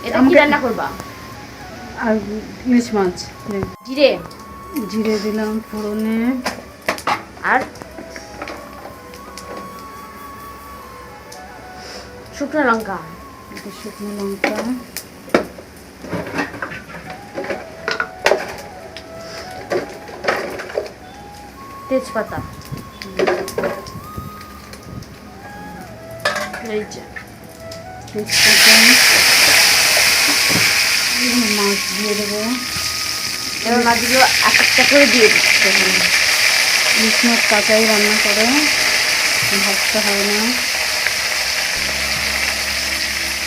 এটা কি রান্না করবা? আর ইলিশ মাছ। জিরে জিরে দিলাম ফোড়নে, আর শুকনো লঙ্কা, শুকনো লঙ্কা, তেজপাতা, এই যে তেজপাতা, মাছ দিয়ে দেবো। এবার মাছগুলো এক একটা করে দিয়ে দিচ্ছে। ইলিশ মাছ কাঁচাই রান্না করে, ভাজতে হয় না।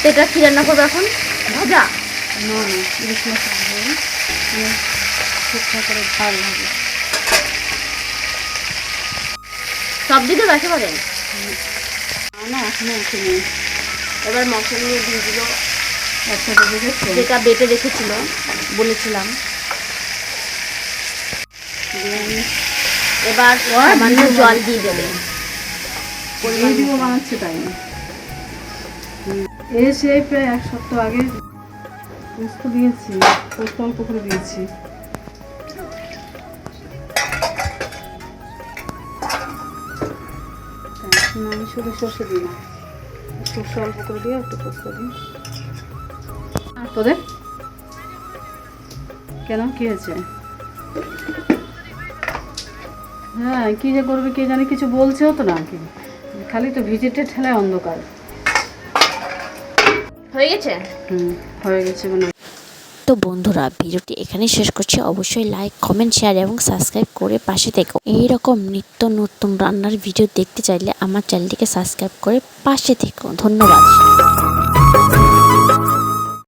তো এটা কি রান্না করবো এখন? ভাজা? না না, ইলিশ মাছ ভাজবো, ঠিকঠাক করে ঝাল হবে। সব দিকে বাসা করেন? না এখনো ওঠেনি। এবার মশলা দিয়ে দিল, একসাথে দেখেছো? যেটা বেটে রেখেছিল বলেছিলাম। এবার সামান্য জল দিয়ে দেবে। ভিডিও বানাচ্ছে তাই না? এসে প্রায় 1 সপ্তাহ আগে পোস্ত দিয়েছি, পোস্ত অল্প করে দিয়েছি। না আমি শুধু সর্ষে দিই না, সর্ষে অল্প করে দিয়ে একটু পোস্ত দিই। আর তোদের কেন কি হয়েছে? হ্যাঁ কি যে করবে কে জানে, কিছু বলছেও তো না, কি খালি তো ভিজিটের ঠেলায় অন্ধকার। হয়ে গেছে? হয়ে গেছে মানে। তো বন্ধুরা ভিডিওটি এখানেই শেষ করছি। অবশ্যই লাইক, কমেন্ট, শেয়ার এবং সাবস্ক্রাইব করে পাশে থেকো। এইরকম নিত্য নতুন রান্নার ভিডিও দেখতে চাইলে আমার চ্যানেলটিকে সাবস্ক্রাইব করে পাশে থেকো। ধন্যবাদ।